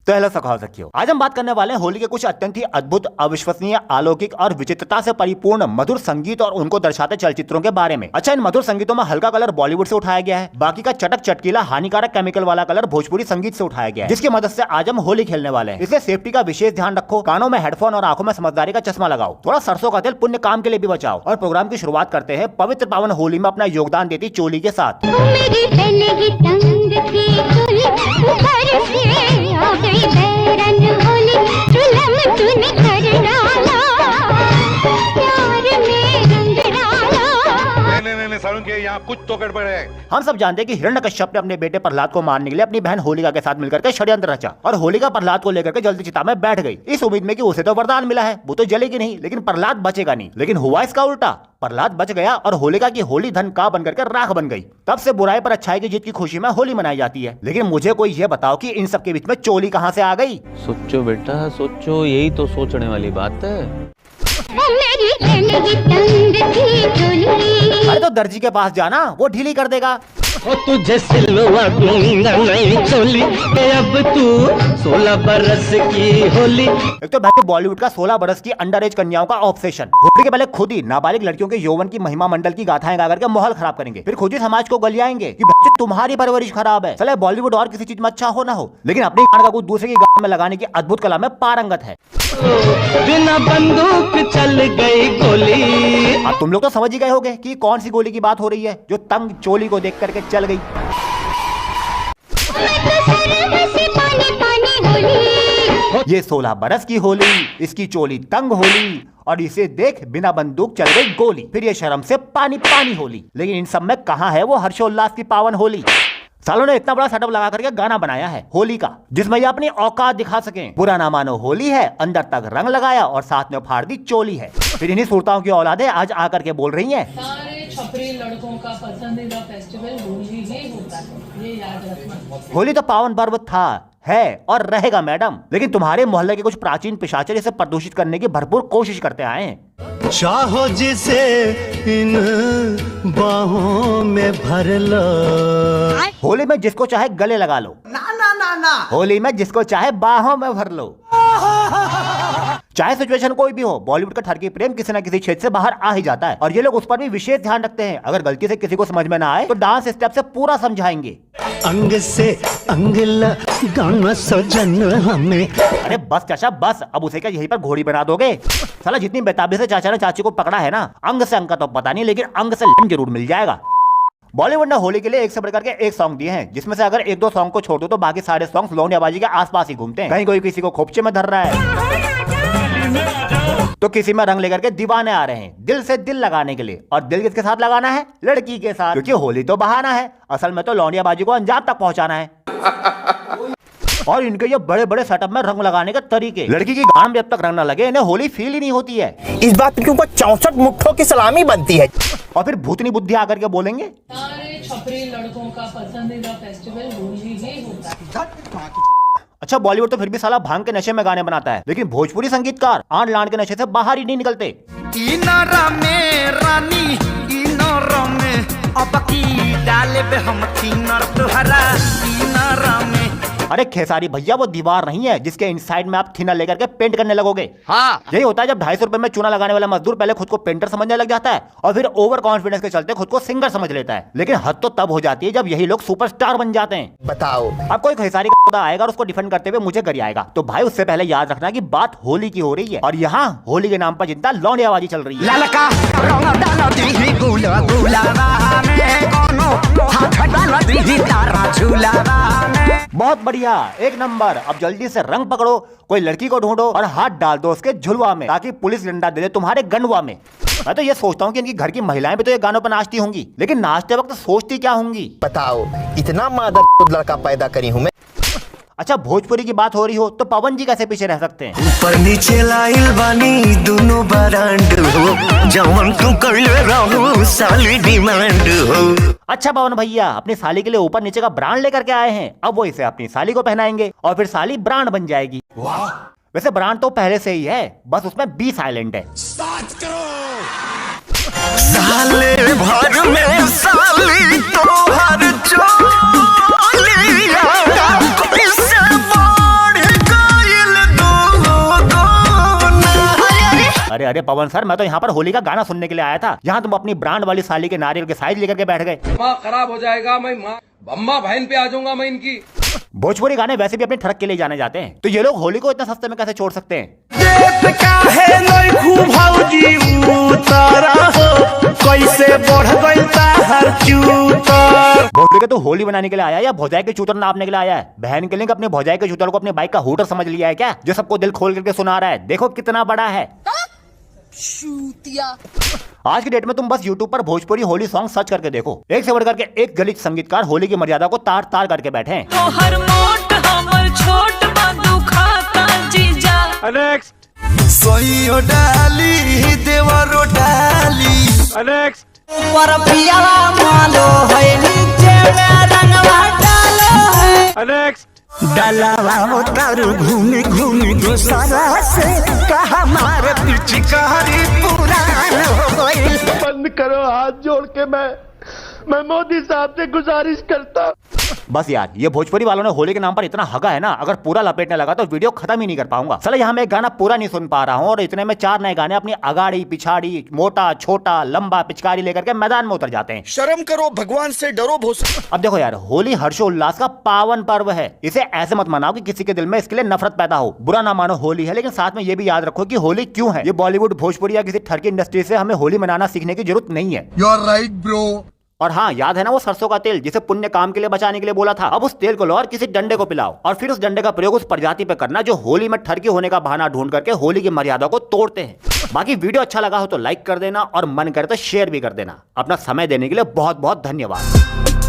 तो हेलो सखियों, आज हम बात करने वाले हैं होली के कुछ अत्यंत ही अद्भुत, अविश्वसनीय, अलौकिक और विचित्रता से परिपूर्ण मधुर संगीत और उनको दर्शाते चलचित्रों के बारे में। अच्छा, इन मधुर संगीतों में हल्का कलर बॉलीवुड से उठाया गया है, बाकी का चटक चटकीला हानिकारक केमिकल वाला कलर भोजपुरी संगीत से उठाया गया है, जिसकी मदद से आज हम होली खेलने वाले हैं। इसलिए सेफ्टी का विशेष ध्यान रखो, कानों में हेडफोन और आंखों में समझदारी का चश्मा लगाओ, थोड़ा सरसों का तेल पुण्य काम के लिए भी बचाओ। और प्रोग्राम की शुरुआत करते हैं पवित्र पावन होली में अपना योगदान देती चोली के साथ। यहाँ कुछ तो गड़बड़ है। हम सब जानते हैं कि हिरण्यकश्यप ने अपने बेटे प्रहलाद को मारने के लिए अपनी बहन होलिका के साथ मिलकर के षड्यंत्र रचा और होलिका प्रहलाद को लेकर के जल्दी चिता में बैठ गई, इस उम्मीद में कि उसे तो वरदान मिला है, वो तो जलेगी नहीं, लेकिन प्रहलाद बचेगा नहीं। लेकिन हुआ इसका उल्टा, प्रहलाद बच गया और होलिका की होली धन का बनकर के राख बन गई। तब से बुराई पर अच्छाई की जीत की खुशी में होली मनाई जाती है। लेकिन मुझे कोई ये बताओ कि इन सब के बीच में चोली कहाँ से आ गई? सोचो बेटा सोचो, यही तो सोचने वाली बात है। अरे तो दर्जी के पास जाना, वो ढीली कर देगा। तुझे सिलवा दूंगा नई चोली, अब तू 16 बरस की होली। एक तो भाई बॉलीवुड का 16 बरस की अंडर एज कन्याओं का ऑब्सेशन। होली के पहले खुद ही नाबालिग लड़कियों के यौवन की महिमा मंडल की गाथाएं गा करके माहौल खराब करेंगे, फिर खुद ही समाज को गलियाएंगे कि बच्चे तुम्हारी परवरिश खराब है। चले बॉलीवुड और किसी चीज में अच्छा हो ना हो, लेकिन अपनी गांड का कुछ दूसरे की गांड में लगाने की अद्भुत कला में पारंगत है। बिना बंदूक चल गई गोली। अब तुम लोग तो समझ ही गए होंगे कि कौन सी गोली की बात हो रही है जो तंग चोली को देख करके चल गई। ये 16 बरस की होली, इसकी चोली तंग होली, और इसे देख बिना बंदूक चल गई गोली। फिर ये शर्म से पानी पानी होली। लेकिन इन सब में कहाँ है वो हर्षोल्लास की पावन होली? सालों ने इतना बड़ा सेटअप लगा करके गाना बनाया है होली का, जिसमें ये अपनी औकात दिखा सकें। बुरा ना मानो होली है, अंदर तक रंग लगाया और साथ में फाड़ दी चोली है। फिर इन्हीं सुरताओं की औलादे आज आकर के बोल रही हैं, सारे छपरी लड़कों का पसंदीदा फेस्टिवल होली ही होता है, ये याद रखना। होली तो पावन पर्व था, है और रहेगा मैडम, लेकिन तुम्हारे मोहल्ले के कुछ प्राचीन पिशाचर इसे प्रदूषित करने की भरपूर कोशिश करते आए हैं। चाहो जिसे इन बाहों में भर लो। होली में जिसको चाहे गले लगा लो, ना ना ना ना। होली में जिसको चाहे बाहों में भर लो। चाहे सिचुएशन कोई भी हो, बॉलीवुड का ठरकी प्रेम किसी न किसी क्षेत्र से बाहर आ ही जाता है और ये लोग उस पर भी विशेष ध्यान रखते हैं। अगर गलती से किसी को समझ में ना आए तो डांस स्टेप से पूरा समझाएंगे। अंग से अंग लगाना सजन हमें। अरे बस चाचा बस, अब उसे क्या यहीं पर घोड़ी बना दोगे? साला जितनी बेताबी से चाचा ने चाची को पकड़ा है ना, अंग से अंग का तो पता नहीं, लेकिन अंग से लिंग जरूर मिल जाएगा। बॉलीवुड ने होली के लिए एक से बढ़कर के एक सॉन्ग दिए हैं, जिसमें से अगर एक दो सॉन्ग को छोड़ दो तो बाकी सारे सॉन्ग लौंडियाबाजी के आसपास ही घूमते हैं। कहीं कोई किसी को खोपचे में धर रहा है तो किसी में रंग लेकर के दीवाने आ रहे हैं दिल से दिल लगाने के लिए। और दिल किसके साथ लगाना है? लड़की के साथ, क्योंकि होली तो बहाना है, असल में तो लौंडियाबाजी को अंजाम तक पहुंचाना है। और इनके ये बड़े बड़े सेटअप में रंग लगाने के तरीके, लड़की की गांड में जब तक रंग न लगे इन्हें होली फील ही नहीं होती है। इस बात के ऊपर 64 मुट्ठों की सलामी बनती है। और फिर भूतनी बुद्धि आकर के बोलेंगे, सारे छपरी लड़कों का पसंदीदा फेस्टिवल होली ही होता है। अच्छा बॉलीवुड तो फिर भी साला भांग के नशे में गाने बनाता है, लेकिन भोजपुरी संगीतकार आंड लांड के नशे से बाहर ही नहीं निकलते। अरे खेसारी भैया वो दीवार नहीं है जिसके इनसाइड में आप थिनर लेकर के पेंट करने लगोगे। हाँ। यही होता है जब 250 रुपए में चूना लगाने वाला मजदूर पहले खुद को पेंटर समझने लग जाता है और फिर ओवर कॉन्फिडेंस के चलते खुद को सिंगर समझ लेता है। लेकिन हद तो तब हो जाती है जब यही लोग सुपरस्टार बन जाते हैं। बताओ, अब कोई खेसारी का आएगा और उसको डिफेंड करते हुए मुझे गर आएगा, तो भाई उससे पहले याद रखना कि बात होली की हो रही है और यहाँ होली के नाम पर जितना लौंडियाबाजी चल रही है। बहुत बढ़िया, एक नंबर। अब जल्दी से रंग पकड़ो, कोई लड़की को ढूंढो और हाथ डाल दो उसके झुलवा में, ताकि पुलिस डंडा दे दे तुम्हारे गंडवा में। मैं तो ये सोचता हूँ कि इनकी घर की महिलाएं भी तो ये गानों पर नाचती होंगी, लेकिन नाचते वक्त सोचती क्या होंगी? बताओ, इतना मादर लड़का पैदा करी हूँ मैं। अच्छा भोजपुरी की बात हो रही हो तो पवन जी कैसे पीछे रह सकते हैं? ऊपर नीचे लाइल बानी दोनों बरांड हो, जवन तू कइले रहू साली डिमांड हो। अच्छा पवन भैया अपनी साली के लिए ऊपर नीचे का ब्रांड लेकर के आए हैं, अब वो इसे अपनी साली को पहनाएंगे और फिर साली ब्रांड बन जाएगी। वाह, वैसे ब्रांड तो पहले से ही है, बस उसमें बी साइलेंट है। साले भर में साली तो हर चोलिया कैसे बढ़ गइल दो अरे अरे पवन सर, मैं तो यहाँ पर होली का गाना सुनने के लिए आया था। यहाँ तुम अपनी ब्रांड वाली साली के नारियल के साइज लेकर के बैठ गए। माँ खराब हो जाएगा, मैं माँ अम्मा बहन पे आ जाऊंगा मैं इनकी। भोजपुरी गाने वैसे भी अपने ठरक के लिए जाने जाते हैं, तो ये लोग होली को इतना सस्ते में कैसे छोड़ सकते हैं? कैसे बढ़ गइल ताहर चूतर। भोजपुरी के तो होली बनाने के लिए आया या भौजाई के चूतर नापने के लिए आया है? बहन के लिए अपने भौजाई के चूतर को अपने बाइक का हूटर समझ लिया है क्या, जो सबको दिल खोल करके सुना रहा है? देखो कितना बड़ा है। आज की डेट में तुम बस YouTube पर भोजपुरी होली सॉन्ग सर्च करके देखो, एक से बढ़कर के एक गलित संगीतकार होली की मर्यादा को तार तार करके बैठे हैं। तो हर मोट हमर छोट बंधु खाता जीजा। नेक्स्ट सोइयो डाली देवरो डाली नेक्स्ट ऊपर पियाला मालो है, नीचे में रंगवा डालो है। नेक्स्ट डलावा उतारू घूमी घूमी दूसरा से कहा मार पिचकारी पुरान हो गइल। बंद करो हाथ जोड़ के, मैं मोदी साहब से गुजारिश करता। बस यार, ये भोजपुरी वालों ने होली के नाम पर इतना हगा है ना, अगर पूरा लपेटने लगा तो वीडियो खत्म ही नहीं कर पाऊंगा। चलो यहाँ मैं एक गाना पूरा नहीं सुन पा रहा हूँ और इतने में 4 नए गाने अपनी अगाड़ी पिछाड़ी मोटा छोटा लंबा पिचकारी लेकर के मैदान में उतर जाते हैं। शर्म करो, भगवान से डरो भोस। अब देखो यार, होली हर्षोल्लास का पावन पर्व है। इसे ऐसे मत मनाओ कि किसी के दिल में इसके लिए नफरत पैदा हो। बुरा ना मानो, होली है, लेकिन साथ में ये भी याद रखो कि होली क्यों है। ये बॉलीवुड भोजपुरी या किसी ठरकी इंडस्ट्री से हमें होली मनाना सीखने की जरूरत नहीं है। You are right bro. और हाँ, याद है ना वो सरसों का तेल जिसे पुण्य काम के लिए बचाने के लिए बोला था? अब उस तेल को लो और किसी डंडे को पिलाओ और फिर उस डंडे का प्रयोग उस प्रजाति पे करना जो होली में ठरकी होने का बहाना ढूंढ करके होली की मर्यादा को तोड़ते हैं। बाकी वीडियो अच्छा लगा हो तो लाइक कर देना और मन करे तो शेयर भी कर देना। अपना समय देने के लिए बहुत बहुत धन्यवाद।